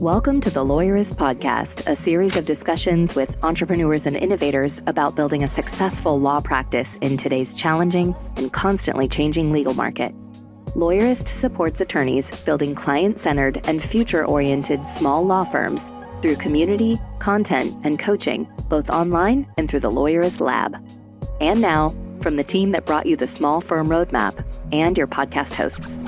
Welcome to the Lawyerist podcast, a series of discussions with entrepreneurs and innovators about building a successful law practice in today's challenging and constantly changing legal market. Lawyerist supports attorneys building client-centered and future-oriented small law firms through community, content, and coaching, both online and through the Lawyerist Lab. And now, from the team that brought you the Small Firm Roadmap and your podcast hosts.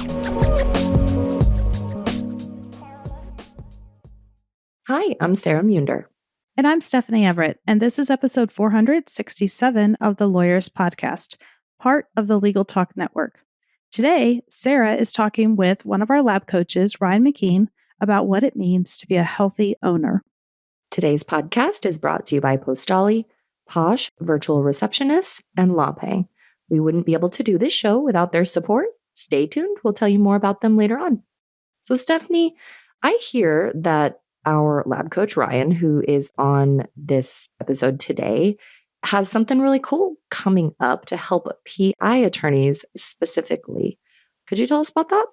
Hi, I'm Sara Munder. And I'm Stephanie Everett, and this is episode 467 of the Lawyerist podcast, part of the Legal Talk Network. Today, Sara is talking with one of our lab coaches, Ryan McKeen, about what it means to be a healthy owner. Today's podcast is brought to you by Postali, Posh Virtual Receptionists, and LawPay. We wouldn't be able to do this show without their support. Stay tuned. We'll tell you more about them later on. So, Stephanie, I hear that our lab coach, Ryan, who is on this episode today, has something really cool coming up to help PI attorneys specifically. Could you tell us about that?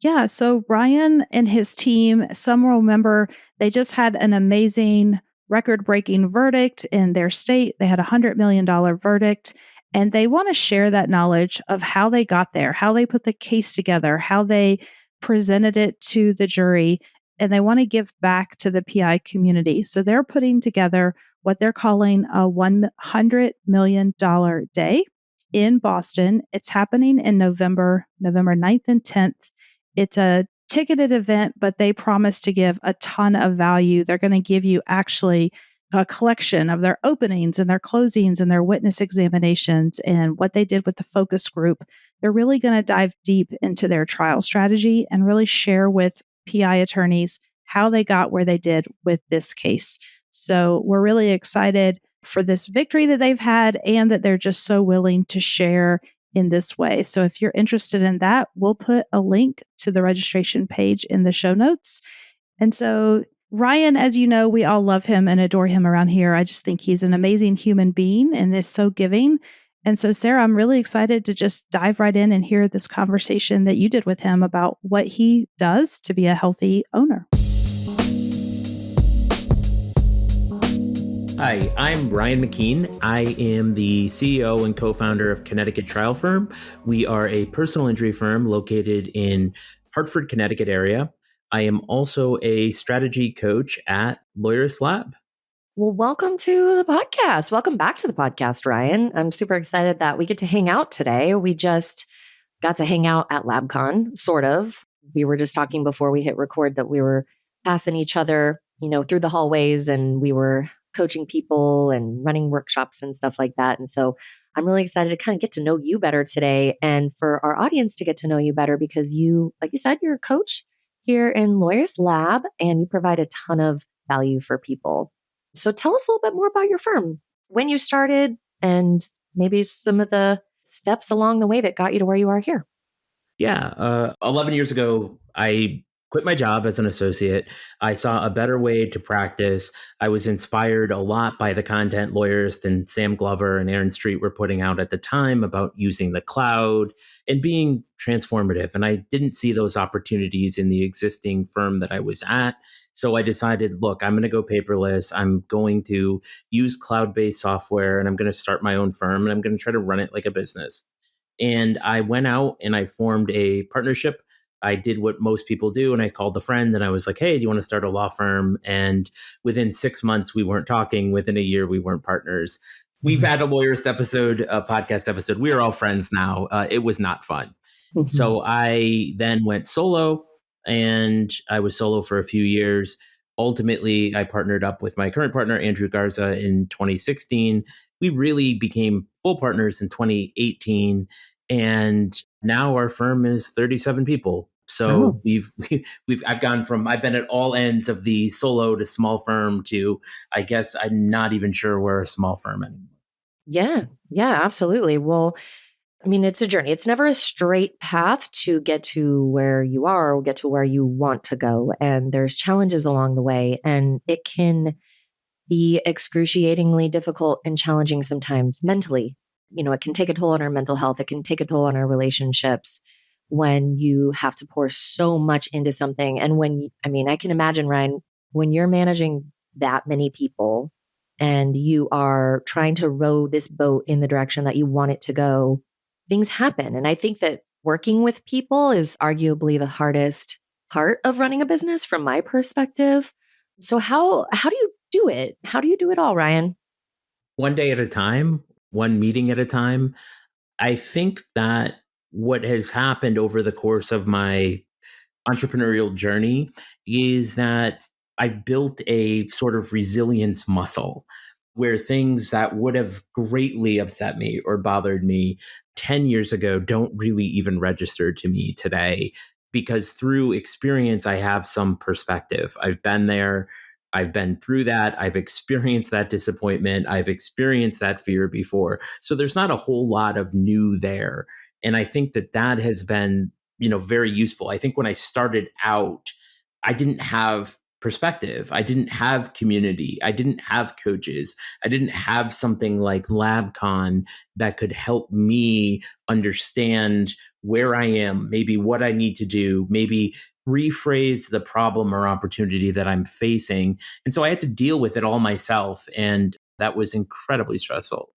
Yeah, so Ryan and his team, some will remember, they just had an amazing record-breaking verdict in their state. They had a $100 million verdict, and they want to share that knowledge of how they got there, how they put the case together, how they presented it to the jury, and they want to give back to the PI community. So they're putting together what they're calling a $100 million day in Boston. It's happening in November 9th and 10th. It's a ticketed event, but they promise to give a ton of value. They're going to give you actually a collection of their openings and their closings and their witness examinations and what they did with the focus group. They're really going to dive deep into their trial strategy and really share with PI attorneys how they got where they did with this case. So we're really excited for this victory that they've had and that they're just so willing to share in this way. So if you're interested in that, we'll put a link to the registration page in the show notes. And so Ryan, as you know, we all love him and adore him around here. I just think he's an amazing human being and is so giving. And so, Sara, I'm really excited to just dive right in and hear this conversation that you did with him about what he does to be a healthy owner. Hi, I'm Ryan McKeen. I am the CEO and co-founder of Connecticut Trial Firm. We are a personal injury firm located in Hartford, Connecticut area. I am also a strategy coach at Lawyerist Lab. Well, welcome to the podcast. Welcome back to the podcast, Ryan. I'm super excited that we get to hang out today. We just got to hang out at LabCon, sort of. We were just talking before we hit record that we were passing each other, through the hallways, and we were coaching people and running workshops and stuff like that. And so I'm really excited to kind of get to know you better today and for our audience to get to know you better because you, like you said, you're a coach here in Lawyerist Lab and you provide a ton of value for people. So tell us a little bit more about your firm, when you started, and maybe some of the steps along the way that got you to where you are here. Yeah, 11 years ago, I quit my job as an associate. I saw a better way to practice. I was inspired a lot by the content Lawyerist and Sam Glover and Aaron Street were putting out at the time about using the cloud and being transformative. And I didn't see those opportunities in the existing firm that I was at. So I decided, look, I'm going to go paperless. I'm going to use cloud-based software and I'm going to start my own firm and I'm going to try to run it like a business. And I went out and I formed a partnership. I did what most people do. And I called a friend and I was like, hey, do you want to start a law firm? And within 6 months, we weren't talking. Within a year, we weren't partners. We've had a Lawyerist episode, a podcast episode. We are all friends now. It was not fun. Mm-hmm. So I then went solo and I was solo for a few years. Ultimately, I partnered up with my current partner, Andrew Garza, in 2016. We really became full partners in 2018. And now our firm is 37 people. So I've been at all ends of the solo to small firm to, I guess I'm not even sure we're a small firm anymore. Yeah, absolutely. Well, I mean, it's a journey. It's never a straight path to get to where you are or get to where you want to go. And there's challenges along the way. And it can be excruciatingly difficult and challenging sometimes mentally. It can take a toll on our mental health. It can take a toll on our relationships. when you have to pour so much into something. And I can imagine, Ryan, when you're managing that many people and you are trying to row this boat in the direction that you want it to go, things happen. And I think that working with people is arguably the hardest part of running a business from my perspective. So how do you do it? How do you do it all, Ryan? One day at a time, one meeting at a time. I think that what has happened over the course of my entrepreneurial journey is that I've built a sort of resilience muscle where things that would have greatly upset me or bothered me 10 years ago don't really even register to me today, because through experience, I have some perspective. I've been there. I've been through that. I've experienced that disappointment. I've experienced that fear before. So there's not a whole lot of new there. And I think that that has been, very useful. I think when I started out, I didn't have perspective. I didn't have community. I didn't have coaches. I didn't have something like LabCon that could help me understand where I am, maybe what I need to do, maybe rephrase the problem or opportunity that I'm facing. And so I had to deal with it all myself. And that was incredibly stressful.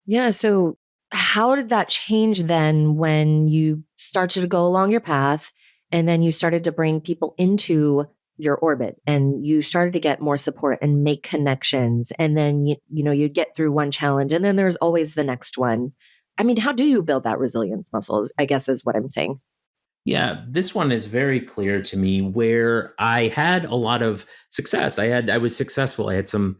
Yeah. So, how did that change then when you started to go along your path and then you started to bring people into your orbit and you started to get more support and make connections? And then, you get through one challenge and then there's always the next one. I mean, how do you build that resilience muscle? I guess is what I'm saying. Yeah, this one is very clear to me where I had a lot of success. I was successful. I had some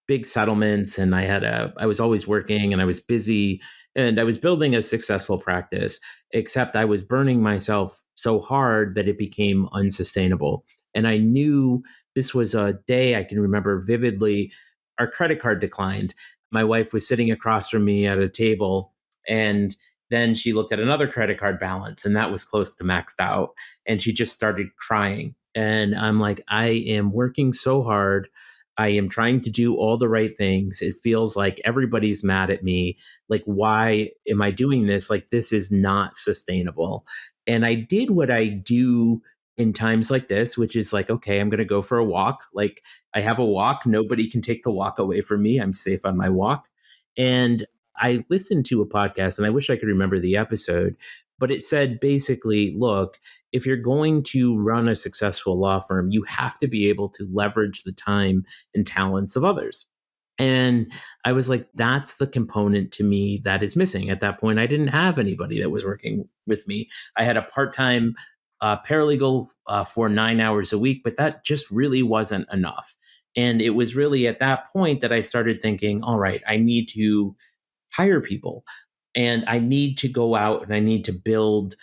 big settlements and I was always working and I was busy and I was building a successful practice, except I was burning myself so hard that it became unsustainable. And I knew this was a day I can remember vividly. Our credit card declined. My wife was sitting across from me at a table, and then she looked at another credit card balance and that was close to maxed out. And she just started crying. And I'm like, I am working so hard. I am trying to do all the right things. It feels like everybody's mad at me. Like, why am I doing this? Like, this is not sustainable. And I did what I do in times like this, which is like, okay, I'm going to go for a walk. Like, I have a walk. Nobody can take the walk away from me. I'm safe on my walk. And I listened to a podcast, and I wish I could remember the episode, but it said basically, look, if you're going to run a successful law firm, you have to be able to leverage the time and talents of others. And I was like, that's the component to me that is missing. At that point, I didn't have anybody that was working with me. I had a part time paralegal for 9 hours a week, but that just really wasn't enough. And it was really at that point that I started thinking, all right, I need to hire people and I need to go out and I need to build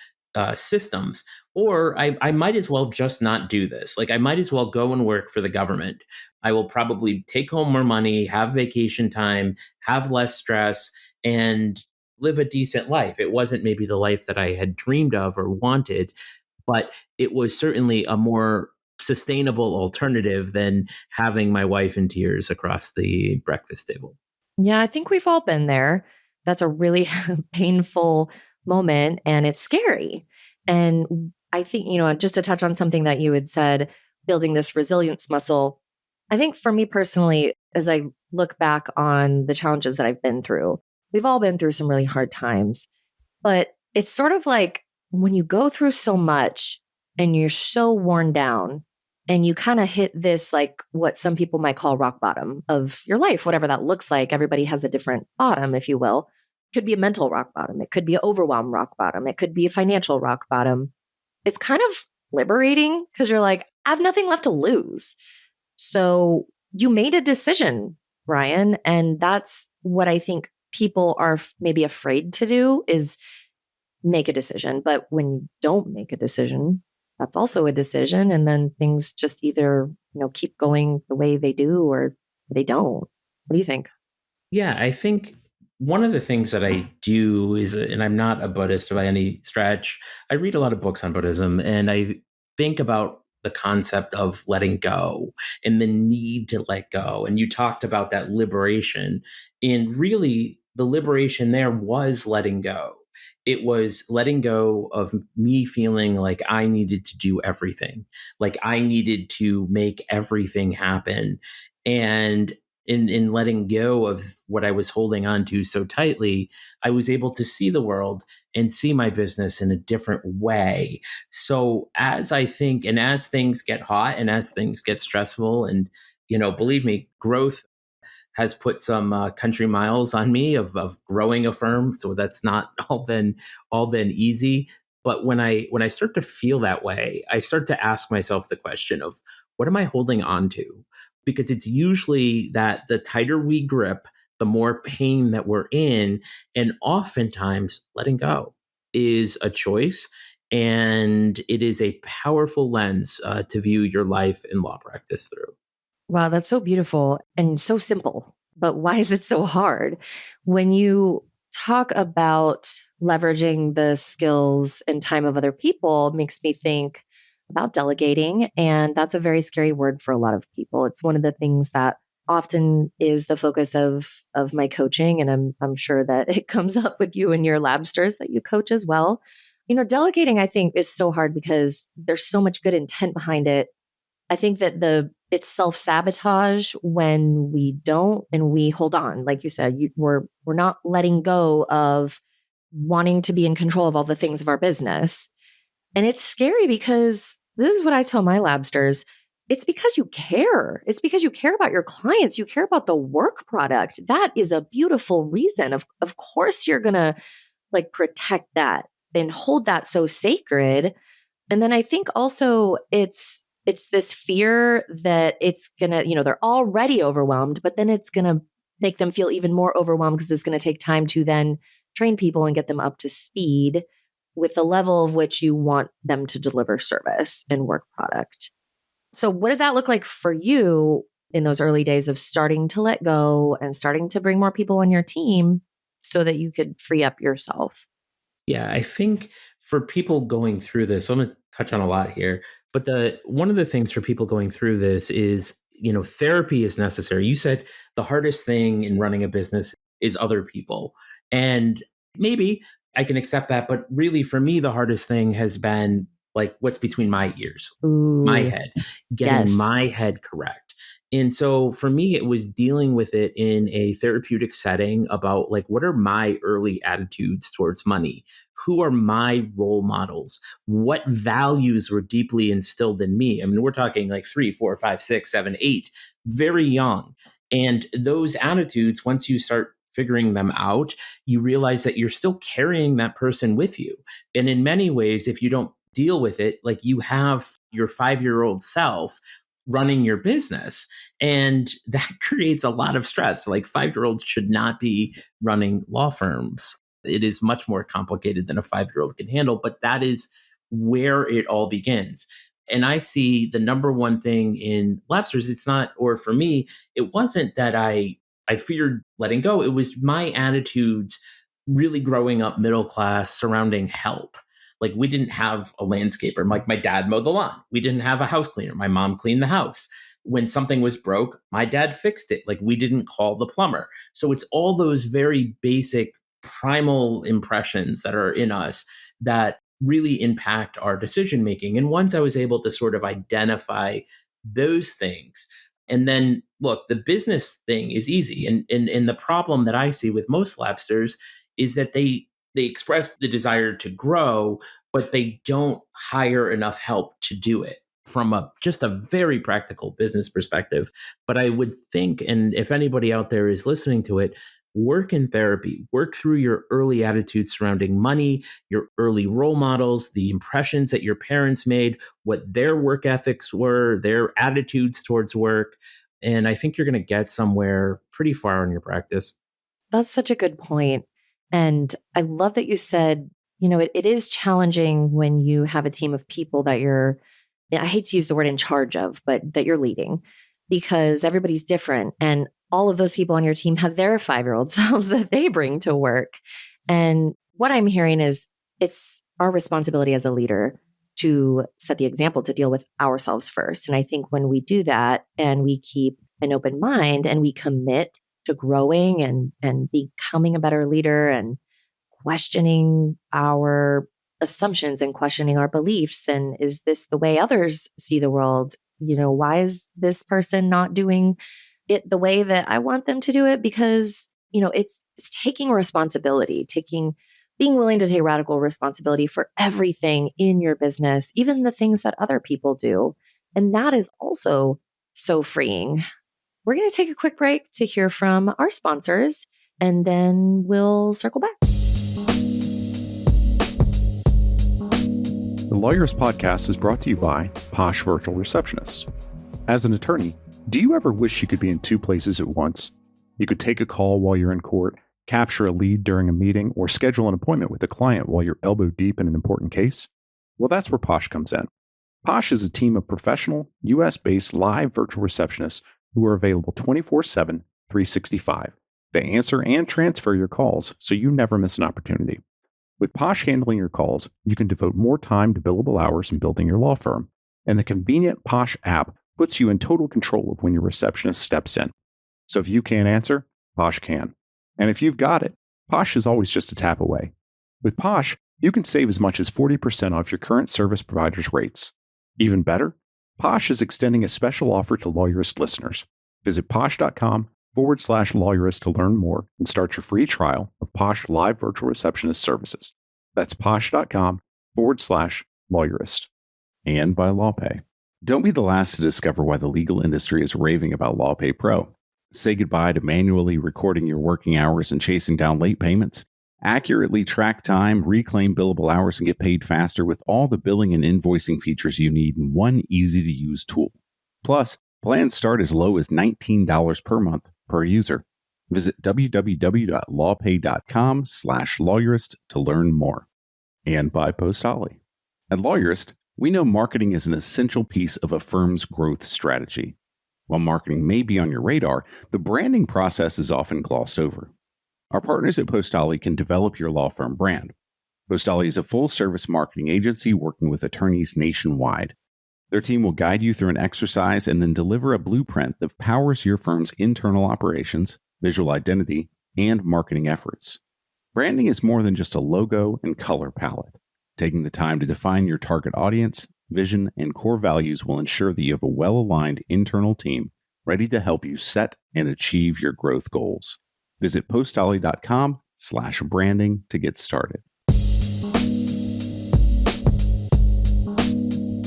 systems, or I might as well just not do this. Like, I might as well go and work for the government. I will probably take home more money, have vacation time, have less stress, and live a decent life. It wasn't maybe the life that I had dreamed of or wanted, but it was certainly a more sustainable alternative than having my wife in tears across the breakfast table. Yeah, I think we've all been there. That's a really painful moment and it's scary. And I think, just to touch on something that you had said, building this resilience muscle, I think for me personally, as I look back on the challenges that I've been through, we've all been through some really hard times, but it's sort of like when you go through so much and you're so worn down and you kind of hit this, like what some people might call rock bottom of your life, whatever that looks like. Everybody has a different bottom, if you will. It could be a mental rock bottom. It could be an overwhelmed rock bottom. It could be a financial rock bottom. It's kind of liberating because you're like, I have nothing left to lose. So you made a decision, Ryan. And that's what I think people are maybe afraid to do is make a decision. But when you don't make a decision, that's also a decision. And then things just either, keep going the way they do or they don't. What do you think? Yeah, I think one of the things that I do is, and I'm not a Buddhist by any stretch, I read a lot of books on Buddhism and I think about the concept of letting go and the need to let go. And you talked about that liberation. And really, the liberation there was letting go. It was letting go of me feeling like I needed to do everything, like I needed to make everything happen. And in letting go of what I was holding on to so tightly, I was able to see the world and see my business in a different way. So as I think, and as things get hot and as things get stressful, and believe me, growth has put some country miles on me of growing a firm. So that's not all been easy. But when I start to feel that way, I start to ask myself the question of what am I holding on to? Because it's usually that the tighter we grip, the more pain that we're in, and oftentimes letting go is a choice. And it is a powerful lens to view your life and law practice through. Wow, that's so beautiful and so simple. But why is it so hard? When you talk about leveraging the skills and time of other people, it makes me think about delegating. And that's a very scary word for a lot of people. It's one of the things that often is the focus of my coaching. And I'm sure that it comes up with you and your labsters that you coach as well. Delegating, I think, is so hard because there's so much good intent behind it. I think that it's self-sabotage when we don't and we hold on. Like you said, we're not letting go of wanting to be in control of all the things of our business. And it's scary because this is what I tell my labsters. It's because you care. It's because you care about your clients. You care about the work product. That is a beautiful reason. Of course you're going to like protect that and hold that so sacred. And then I think also it's this fear that it's going to, they're already overwhelmed, but then it's going to make them feel even more overwhelmed because it's going to take time to then train people and get them up to speed with the level of which you want them to deliver service and work product. So what did that look like for you in those early days of starting to let go and starting to bring more people on your team so that you could free up yourself? Yeah, I think for people going through this, I'm going to touch on a lot here, but one of the things for people going through this is, therapy is necessary. You said the hardest thing in running a business is other people. And maybe I can accept that, but really for me, the hardest thing has been like what's between my ears, my Ooh, head, getting yes. my head correct. And so for me, it was dealing with it in a therapeutic setting about like, what are my early attitudes towards money? Who are my role models? What values were deeply instilled in me? I mean, we're talking like 3, 4, 5, 6, 7, 8, very young. And those attitudes, once you start figuring them out, you realize that you're still carrying that person with you. And in many ways, if you don't deal with it, like you have your 5-year-old self running your business. And that creates a lot of stress. Like 5-year-olds should not be running law firms. It is much more complicated than a 5-year-old can handle, but that is where it all begins. And I see the number one thing in Labsters, it's not, or for me, it wasn't that I feared letting go. It was my attitudes really growing up middle class surrounding help. Like we didn't have a landscaper. Like my dad mowed the lawn. We didn't have a house cleaner. My mom cleaned the house. When something was broke, my dad fixed it. Like we didn't call the plumber. So it's all those very basic primal impressions that are in us that really impact our decision making. And once I was able to sort of identify those things, and then look, the business thing is easy. And the problem that I see with most Labsters is that they express the desire to grow, but they don't hire enough help to do it from just a very practical business perspective. But I would think, and if anybody out there is listening to it, work in therapy, work through your early attitudes surrounding money, your early role models, the impressions that your parents made, what their work ethics were, their attitudes towards work. And I think you're going to get somewhere pretty far in your practice. That's such a good point. And I love that you said, it is challenging when you have a team of people that I hate to use the word in charge of, but that you're leading because everybody's different. And all of those people on your team have their 5-year-old selves that they bring to work. And what I'm hearing is it's our responsibility as a leader to set the example, to deal with ourselves first. And I think when we do that and we keep an open mind and we commit to growing and becoming a better leader and questioning our assumptions and questioning our beliefs. And is this the way others see the world? Why is this person not doing it the way that I want them to do it? Because, it's taking responsibility, being willing to take radical responsibility for everything in your business, even the things that other people do. And that is also so freeing. We're going to take a quick break to hear from our sponsors, and then we'll circle back. The Lawyerist podcast is brought to you by Posh Virtual Receptionists. As an attorney, do you ever wish you could be in two places at once? You could take a call while you're in court, capture a lead during a meeting, or schedule an appointment with a client while you're elbow deep in an important case? Well, that's where Posh comes in. Posh is a team of professional, US-based live virtual receptionists who are available 24/7, 365. They answer and transfer your calls, so you never miss an opportunity. With Posh handling your calls, you can devote more time to billable hours in building your law firm, and the convenient Posh app puts you in total control of when your receptionist steps in. So if you can't answer, Posh can. And if you've got it, Posh is always just a tap away. With Posh, you can save as much as 40% off your current service provider's rates. Even better, Posh is extending a special offer to Lawyerist listeners. Visit posh.com/Lawyerist to learn more and start your free trial of Posh Live Virtual Receptionist services. That's posh.com/Lawyerist. And by LawPay. Don't be the last to discover why the legal industry is raving about LawPay Pro. Say goodbye to manually recording your working hours and chasing down late payments. Accurately track time, reclaim billable hours, and get paid faster with all the billing and invoicing features you need in one easy-to-use tool. Plus, plans start as low as $19 per month per user. Visit www.lawpay.com/Lawyerist to learn more. And by Postali. At Lawyerist, we know marketing is an essential piece of a firm's growth strategy. While marketing may be on your radar, the branding process is often glossed over. Our partners at Postali can develop your law firm brand. Postali is a full-service marketing agency working with attorneys nationwide. Their team will guide you through an exercise and then deliver a blueprint that powers your firm's internal operations, visual identity, and marketing efforts. Branding is more than just a logo and color palette. Taking the time to define your target audience, vision, and core values will ensure that you have a well-aligned internal team ready to help you set and achieve your growth goals. Visit postali.com/branding to get started.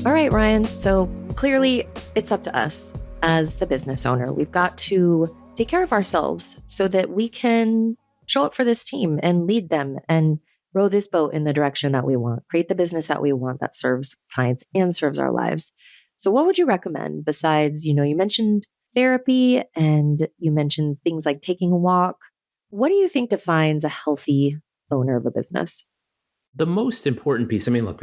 All right, Ryan. So clearly it's up to us as the business owner. We've got to take care of ourselves so that we can show up for this team and lead them and row this boat in the direction that we want, create the business that we want that serves clients and serves our lives. So what would you recommend besides, you mentioned therapy and you mentioned things like taking a walk. What do you think defines a healthy owner of a business? The most important piece, look,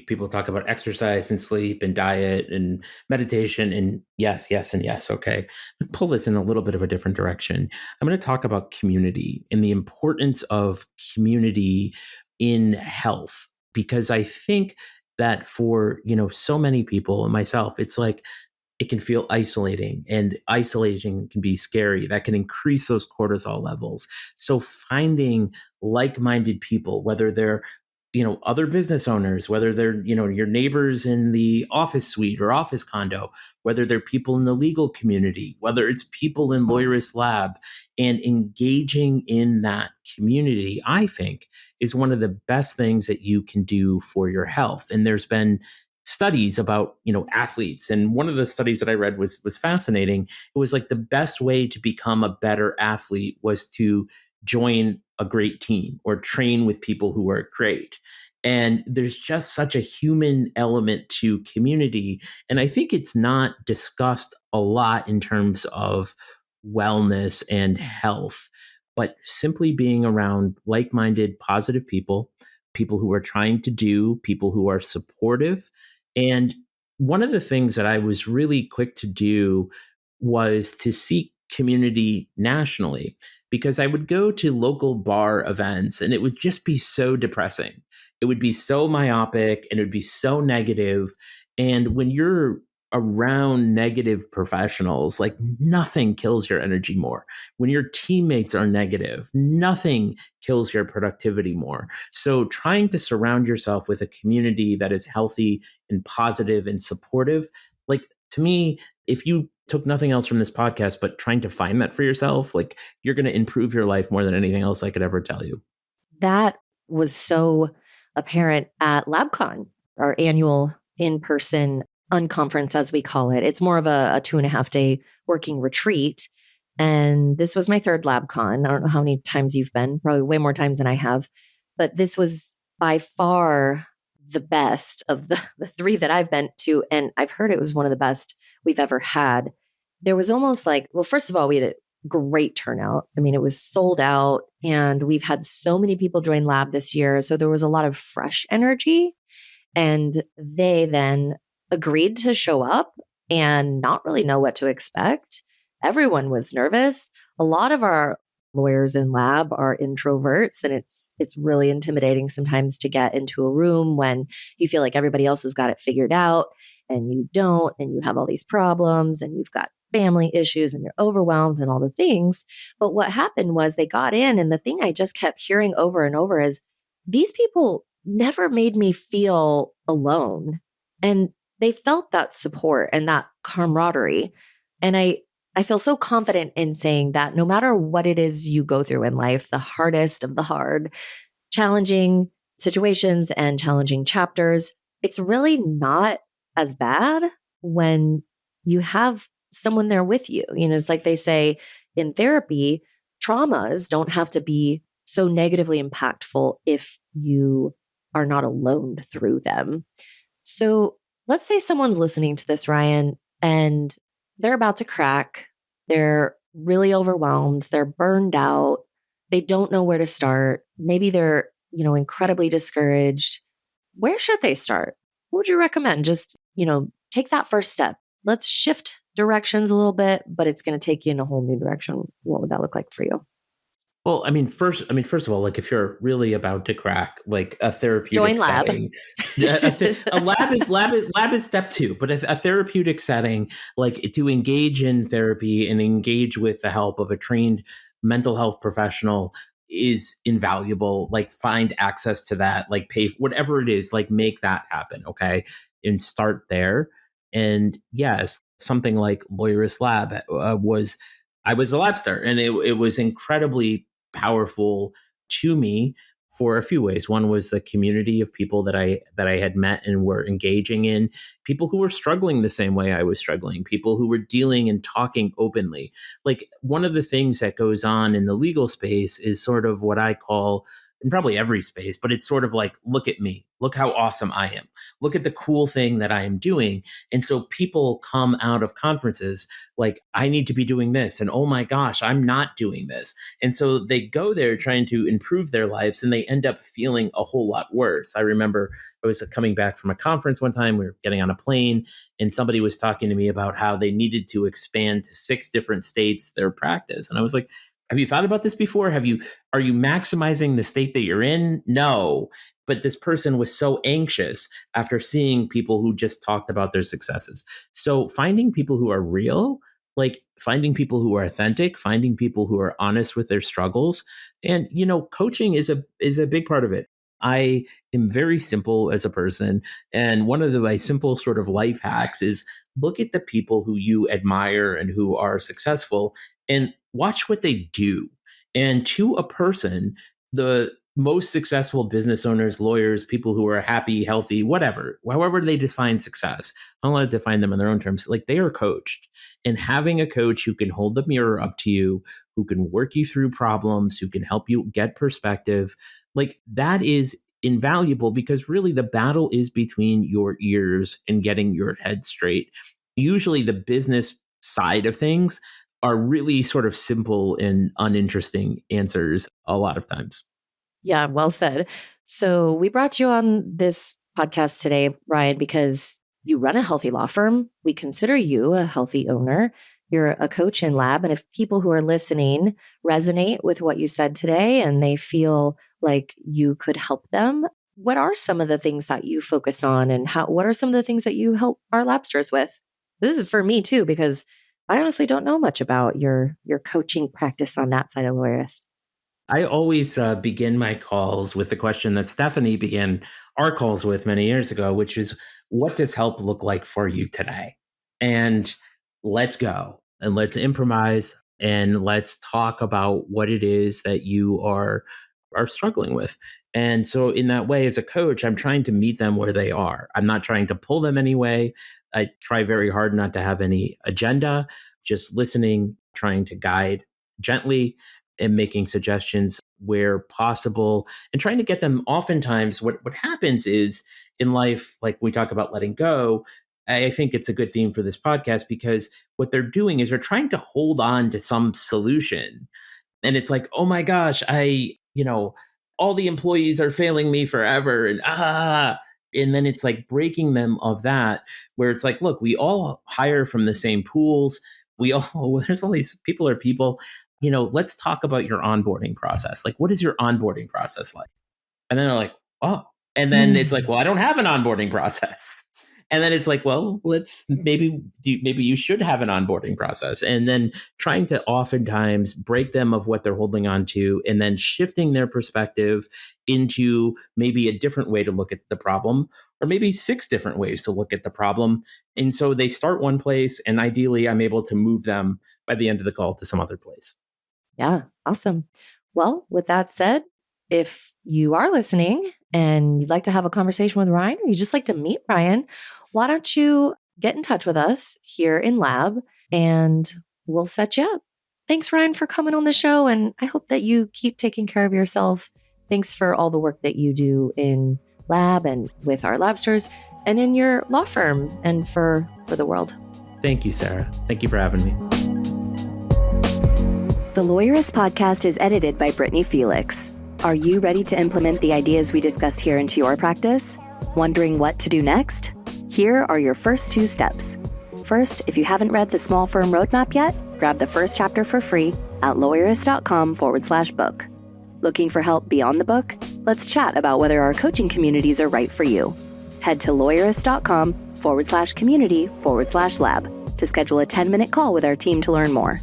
people talk about exercise and sleep and diet and meditation and yes, and yes. Okay. Let's pull this in a little bit of a different direction. I'm going to talk about community and the importance of community in health, because I think that for, so many people and myself, it's like, it can feel isolating, and isolating can be scary. That can increase those cortisol levels. So finding like-minded people, whether they're other business owners, whether they're, your neighbors in the office suite or office condo, whether they're people in the legal community, whether it's people in Lawyerist Lab, and engaging in that community, I think, is one of the best things that you can do for your health. And there's been studies about, athletes. And one of the studies that I read was fascinating. It was like the best way to become a better athlete was to join a great team or train with people who are great. And there's just such a human element to community. And I think it's not discussed a lot in terms of wellness and health, but simply being around like-minded, positive people who are trying to do, people who are supportive. And one of the things that I was really quick to do was to seek community nationally, because I would go to local bar events and it would just be so depressing. It would be so myopic and it would be so negative. And when you're around negative professionals, like nothing kills your energy more. When your teammates are negative, nothing kills your productivity more. So trying to surround yourself with a community that is healthy and positive and supportive, like to me, if you took nothing else from this podcast, but trying to find that for yourself, like you're going to improve your life more than anything else I could ever tell you. That was so apparent at LabCon, our annual in-person unconference, as we call it. It's more of a 2.5 day working retreat. And this was my third LabCon. I don't know how many times you've been, probably way more times than I have. But this was by far the best of the three that I've been to. And I've heard it was one of the best we've ever had. There was almost like, well, first of all, we had a great turnout. I mean, it was sold out, and we've had so many people join Lab this year. So there was a lot of fresh energy. And they then agreed to show up and not really know what to expect. Everyone was nervous. A lot of our lawyers in Lab are introverts, and it's really intimidating sometimes to get into a room when you feel like everybody else has got it figured out and you don't, and you have all these problems and you've got family issues and you're overwhelmed and all the things. But what happened was they got in, and the thing I just kept hearing over and over is these people never made me feel alone. And they felt that support and that camaraderie. And I feel so confident in saying that no matter what it is you go through in life, the hardest of the hard, challenging situations and challenging chapters, it's really not as bad when you have someone there with you. You know, it's like they say in therapy, traumas don't have to be so negatively impactful if you are not alone through them. So let's say someone's listening to this, Ryan, and they're about to crack. They're really overwhelmed. They're burned out. They don't know where to start. Maybe they're, incredibly discouraged. Where should they start? What would you recommend? Just, take that first step. Let's shift directions a little bit, but it's going to take you in a whole new direction. What would that look like for you? Well, first of all, like if you're really about to crack, like a therapeutic Join lab. setting, a lab is step two, but a therapeutic setting, like to engage in therapy and engage with the help of a trained mental health professional is invaluable. Like find access to that, like pay whatever it is, like make that happen. Okay. And start there. And yes, something like Lawyerist Lab I was a lab star, and it was incredibly powerful to me for a few ways. One was the community of people that I had met and were engaging in, people who were struggling the same way I was struggling, people who were dealing and talking openly. Like one of the things that goes on in the legal space is sort of what I call, in probably every space, but it's sort of like, look at me, look how awesome I am, look at the cool thing that I am doing. And so people come out of conferences like, I need to be doing this. And oh my gosh, I'm not doing this. And so they go there trying to improve their lives, and they end up feeling a whole lot worse. I remember I was coming back from a conference one time, we were getting on a plane, and somebody was talking to me about how they needed to expand to 6 different states, their practice. And I was like, have you thought about this before? Are you maximizing the state that you're in? No. But this person was so anxious after seeing people who just talked about their successes. So finding people who are real, like finding people who are authentic, finding people who are honest with their struggles. And, coaching is a big part of it. I am very simple as a person. And one of my simple sort of life hacks is look at the people who you admire and who are successful and watch what they do. And to a person, the most successful business owners, lawyers, people who are happy, healthy, whatever, however they define success, I don't want to define them in their own terms, like they are coached. And having a coach who can hold the mirror up to you, who can work you through problems, who can help you get perspective, like that is invaluable, because really the battle is between your ears and getting your head straight. Usually the business side of things are really sort of simple and uninteresting answers a lot of times. Yeah, well said. So we brought you on this podcast today, Ryan, because you run a healthy law firm. We consider you a healthy owner. You're a coach in Lab. And if people who are listening resonate with what you said today and they feel like you could help them, what are some of the things that you focus on, and what are some of the things that you help our Labsters with? This is for me too, because I honestly don't know much about your coaching practice on that side of Lawyerist. I always begin my calls with the question that Stephanie began our calls with many years ago, which is, what does help look like for you today? And let's go and let's improvise and let's talk about what it is that you are struggling with. And so in that way, as a coach, I'm trying to meet them where they are. I'm not trying to pull them any way. I try very hard not to have any agenda, just listening, trying to guide gently and making suggestions where possible and trying to get them. Oftentimes what happens is in life, like we talk about letting go, I think it's a good theme for this podcast, because what they're doing is they're trying to hold on to some solution. And it's like, oh my gosh, all the employees are failing me forever. And then it's like breaking them of that, where it's like, look, we all hire from the same pools. There's all these people are people. Let's talk about your onboarding process. Like, what is your onboarding process like? And then they're like, oh, and then it's like, well, I don't have an onboarding process. And then it's like, well, maybe you should have an onboarding process. And then trying to oftentimes break them of what they're holding on to, and then shifting their perspective into maybe a different way to look at the problem, or maybe 6 different ways to look at the problem. And so they start one place, and ideally I'm able to move them by the end of the call to some other place. Yeah, awesome. Well, with that said, if you are listening and you'd like to have a conversation with Ryan, or you just like to meet Ryan, why don't you get in touch with us here in Lab and we'll set you up. Thanks, Ryan, for coming on the show. And I hope that you keep taking care of yourself. Thanks for all the work that you do in Lab and with our Labsters and in your law firm and for the world. Thank you, Sara. Thank you for having me. The Lawyerist podcast is edited by Brittany Felix. Are you ready to implement the ideas we discuss here into your practice? Wondering what to do next? Here are your first 2 steps. First, if you haven't read the Small Firm Roadmap yet, grab the first chapter for free at Lawyerist.com/book. Looking for help beyond the book? Let's chat about whether our coaching communities are right for you. Head to Lawyerist.com/community/lab to schedule a 10-minute call with our team to learn more.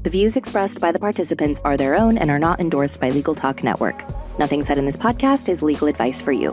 The views expressed by the participants are their own and are not endorsed by Legal Talk Network. Nothing said in this podcast is legal advice for you.